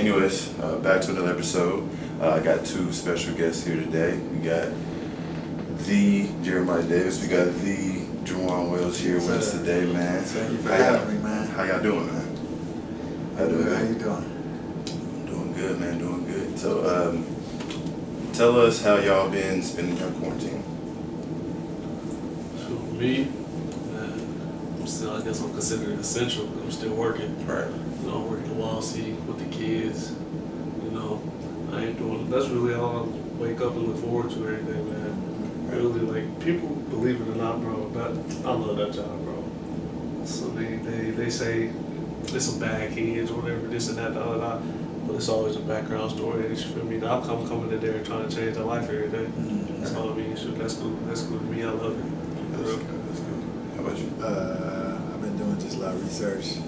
anyways, back to another episode. I got two special guests here today. We got the Jeremiah Davis. We got the Jajuan Wells here with us today, man. Thank you for having me, man. How y'all doing, man? How you doing? Doing good, man. Doing good. So, tell us how y'all been spending your quarantine. So for me, I'm still, I guess I'm considered essential. I'm still working. Right. You know, I'm working the YLC with the kids. You know, I ain't doing. That's really all I wake up and look forward to every day, man. Really, like, people, believe it or not, bro, I love that job, bro. So they say it's some bad kids or whatever, this and that, but it's always a background story. You feel me? I'm coming in there and trying to change their life every day. That's all I mean. Shoot, that's cool. That's cool to me. I love it. That's good. How about you? I've been doing just a lot of research,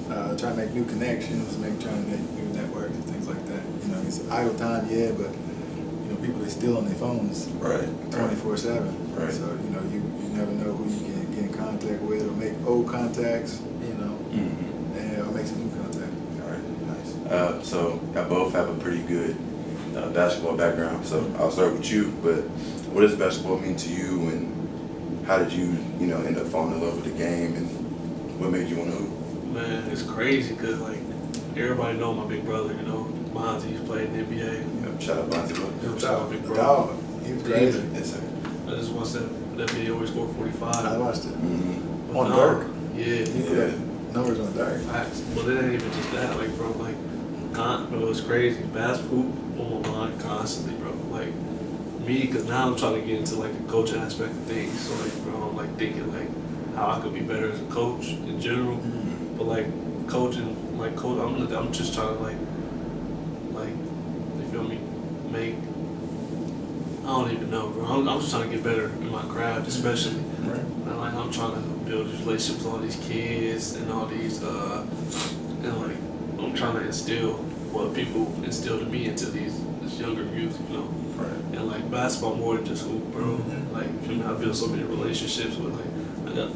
trying to make new connections, trying to make new networks and things like that. You know, it's idle time, yeah, but you know, people are still on their phones, Right. 24/7. Right. So you know, you never know who you can get in contact with or make old contacts. You know, or make some new contact. All right, nice. So y'all both have a pretty good basketball background. So I'll start with you. But what does basketball mean to you, and how did you end up falling in love with the game, and what made you want to hoop? Man, it's crazy because like everybody know my big brother. You know, Monty, he's played in the NBA. Yep, shout out Bonzi. Shout out big brother. Dog, he was crazy. Yes, sir. I just watched that video where he scored 45. I watched it. Mm-hmm. On Dirk. Yeah. He put numbers on Dirk. Facts. But it ain't even just that, like, bro, like, bro, it's crazy. Basketball on my mind constantly, bro. Like, me, because now I'm trying to get into, like, the coaching aspect of things. So, like, bro, I'm, like, thinking, like, how I could be better as a coach in general. But, like, coaching, I'm just trying to, like, you feel me, I don't even know, bro. I'm just trying to get better in my craft, especially. Right. And like I'm trying to build these relationships with all these kids and all these, and like I'm trying to instill what people instilled in me into this younger youth, you know. Right. And like basketball more than just hoop, bro. Like you know, I built so many relationships with I got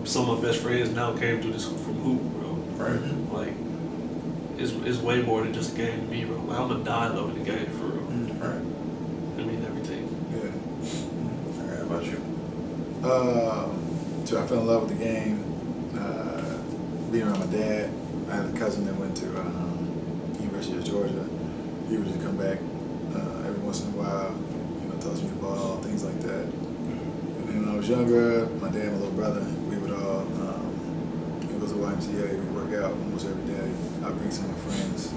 some of my best friends now came through this from hoop, bro. Right. Like it's way more than just a game to me, bro. Like I'm gonna die loving the game for real. Right. I mean everything. Yeah. All right. How about you? So I fell in love with the game, being around my dad. I had a cousin that went to University of Georgia. He would just come back every once in a while, toss me the ball, things like that. And then when I was younger, my dad and my little brother, we would all go to YMCA, we work out almost every day. I'd bring some of my friends.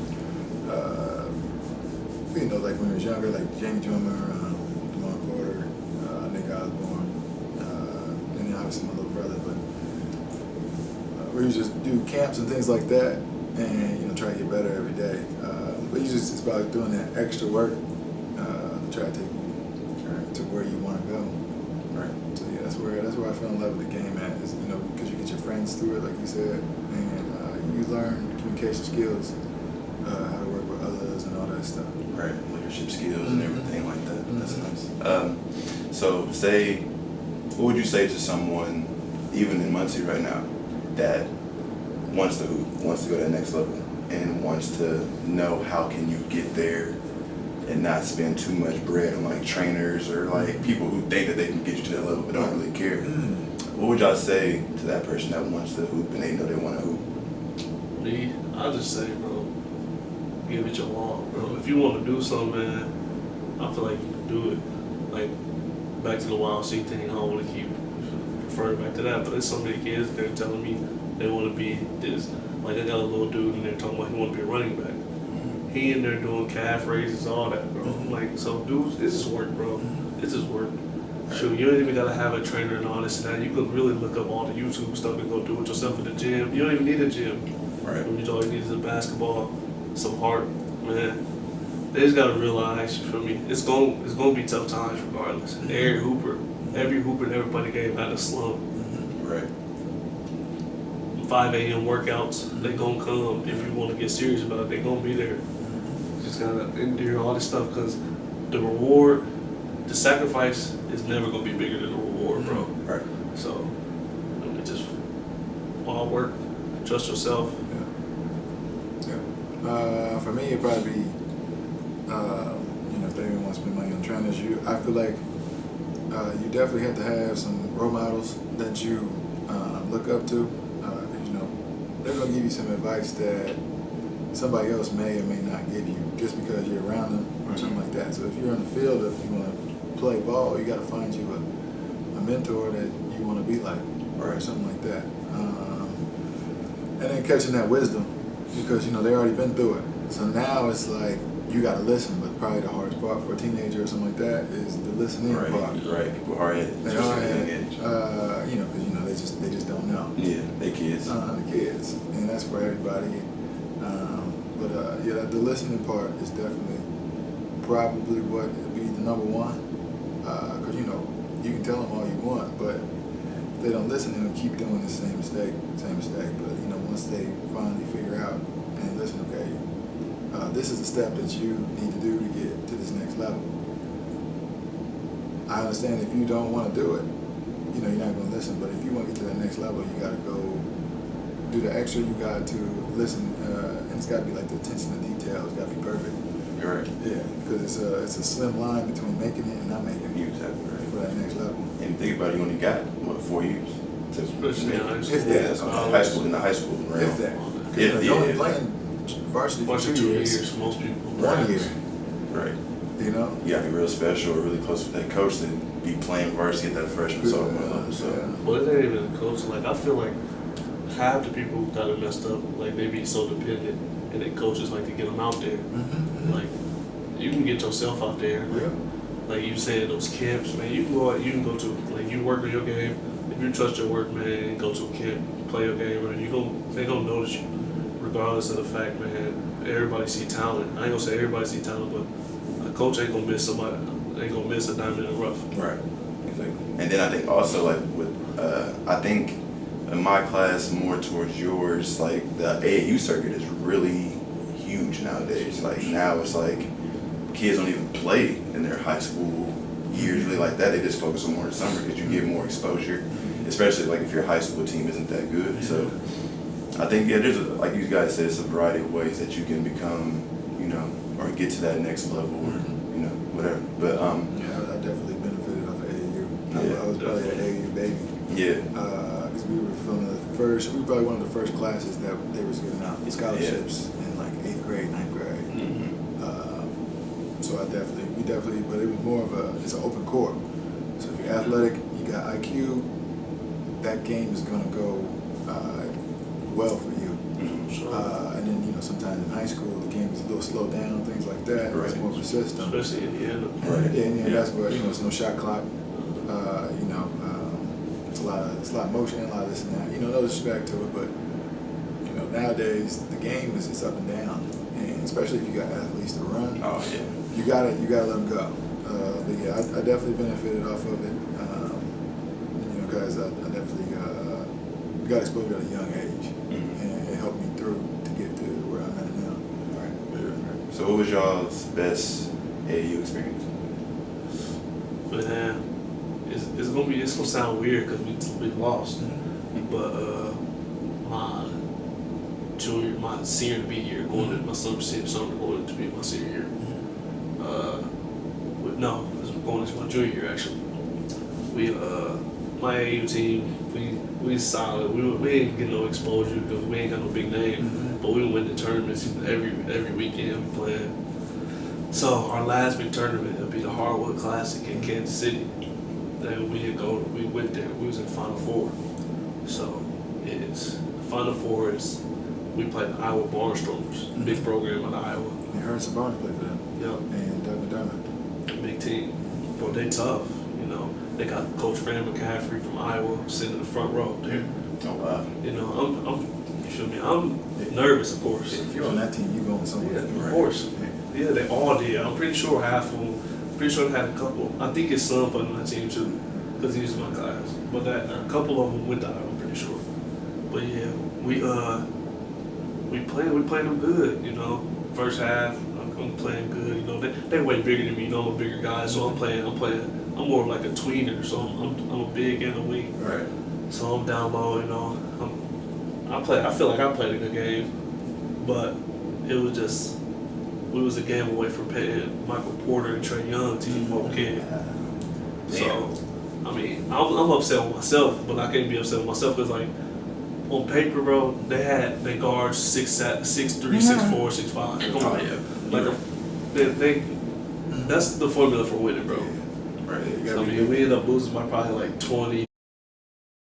Like when we was younger, like Jamie Drummer, Demar Porter, Nick Osborne, and then obviously my little brother. But we would just do camps and things like that, and try to get better every day. But it's about doing that extra work to try to take you to where you want to go. Right. So yeah, that's where I fell in love with the game at. Is because you get your friends through it, like you said, and you learn communication skills, how to work with others, and all that stuff. Right. Leadership skills and everything like that. That's nice. So what would you say to someone, even in Muncie right now, that wants to hoop, wants to go to that next level, and wants to know how can you get there and not spend too much bread on like trainers or like people who think that they can get you to that level but don't really care? What would y'all say to that person that wants to hoop and they know they want to hoop? Me, I just say, bro, give it your all, bro. If you want to do something, man, I feel like you can do it. Like, back to the YLC thing, I don't want to keep referring back to that, but there's so many kids that are telling me they want to be this. Like, I got a little dude in there talking about he want to be a running back. He in there doing calf raises, all that, bro. I'm like, so dudes, this is work, bro. This is work. Shoot, you don't even gotta have a trainer and all this and that. You can really look up all the YouTube stuff and go do it yourself in the gym. You don't even need a gym. Right. All you need is a basketball, some heart, man. They just gotta realize, you feel me? It's gonna be tough times regardless. Every hooper that ever played the game had a slump. Right. 5 a.m. workouts, they gonna come. If you want to get serious about it, they gonna be there. Just gotta endure all this stuff because the reward, the sacrifice is never gonna be bigger than the reward, bro. Right. So, just all work, trust yourself. Yeah. If I for me, it'd probably be, if they even want to spend money on trainers, I feel like you definitely have to have some role models that you look up to. They're going to give you some advice that somebody else may or may not give you just because you're around them or something like that. So if you're in the field, if you want to play ball, you got to find you a mentor that you want to be like, or something like that. And then catching that wisdom, because they already been through it. So now it's like you got to listen, but probably the hardest part for a teenager or something like that is the listening part. Right. People hard-headed. They hard-headed. Because they just don't know. Yeah, they kids. The kids, and that's for everybody. The listening part is definitely probably what would be the number one. Because you can tell them all you want, but if they don't listen, they'll keep doing the same mistake. But once they finally figure out and listen, okay, this is the step that you need to do to get to this next level. I understand if you don't want to do it, you're not going to listen. But if you want to get to that next level, you got to go do the extra. You got to listen, and it's got to be like the attention to detail. It's got to be perfect. You're right. Yeah, because it's a slim line between making it and not making it. Exactly right. For that next level. And think about it, you only got 4 years. Especially in high school. If that. High school, in the high school realm. If that. You're only playing varsity for 2 years. Most people. 1 year. Right. You gotta be real special or really close with that coach to be playing varsity at that freshman sophomore level. So. Well, it ain't even a coach. Like, I feel like half the people got it messed up. Like, they be so dependent, and then coaches like to get them out there. Mm-hmm. Like, you can get yourself out there. Yeah. Like you said, those camps, man. You can go out. You can go to, like, you work on your game. If you trust your work, man, go to a camp, play your game, and they gonna notice you, regardless of the fact, man. Everybody see talent. I ain't gonna say everybody see talent, but a coach ain't gonna miss somebody. Ain't gonna miss a diamond in the rough. Right. Exactly. And then I think also I think in my class more towards yours, like the AAU circuit is really huge nowadays. Like now it's like kids don't even play in their high school years really like that. They just focus on more in summer because you get more exposure, especially like if your high school team isn't that good. So I think there's like you guys said, it's a variety of ways that you can become, or get to that next level, or whatever. But I definitely benefited off of AAU. I was probably an AAU baby. Yeah. Because we were probably one of the first classes that they was giving out scholarships in like 8th grade, 9th grade. So we definitely, but it was more of it's an open court. So if you're athletic, you got IQ, that game is gonna go well for you. And then sometimes in high school the game is a little slowed down, things like that. Right. It's more of a system. Especially in Indiana. Right. Yeah, Indiana basketball, it's no shot clock. It's a lot of motion, a lot of this and that. No disrespect to it, but nowadays the game is up and down, and especially if you got athletes to run. Oh yeah. You gotta let them go. But yeah, I definitely benefited off of it. Guys, I definitely got exposure at a young age, and it helped me through to get to where I'm at now. Right. Yeah. So what was y'all's best AAU experience? Man, it's gonna sound weird because we lost, but my senior to be year, going to my summer going to be my senior year. Going into my junior year actually. My AAU team, we solid. We ain't get no exposure because we ain't got no big name, but we win the tournaments every weekend we playing. So our last big tournament would be the Hardwood Classic in Kansas City. Then we went there. We was in Final Four. So Final Four is we played the Iowa Barnstormers, big program out of Iowa. And Harrison Barnes played for them. Yep. And Doug McDermott. Big team. But they tough. They got Coach Fran McCaffrey from Iowa sitting in the front row there. Oh wow. You feel me? I'm nervous, of course. If you're on that team, you going somewhere. Yeah, of course. Yeah, they all did. I'm pretty sure half of them. Pretty sure they had a couple. I think his son put on that team too, because he was in my class. But a couple of them went to Iowa, I'm pretty sure. But yeah, we played them good. First half, I'm playing good. They way bigger than me. I'm a bigger guy, so I'm more like a tweener. So I'm a big and a wing. Right. So I'm down low. I feel like I played a good game, but it was just we was a game away from paying Michael Porter and Trey Young to keep Mo Kid. So, I mean, I'm upset with myself, but I can't be upset with myself because, like, on paper, bro, they had their guards 6'3", 6'4", 6'5". Come on, like they that's the formula for winning, bro. Right. So, I mean, we ended up losing by probably like 20.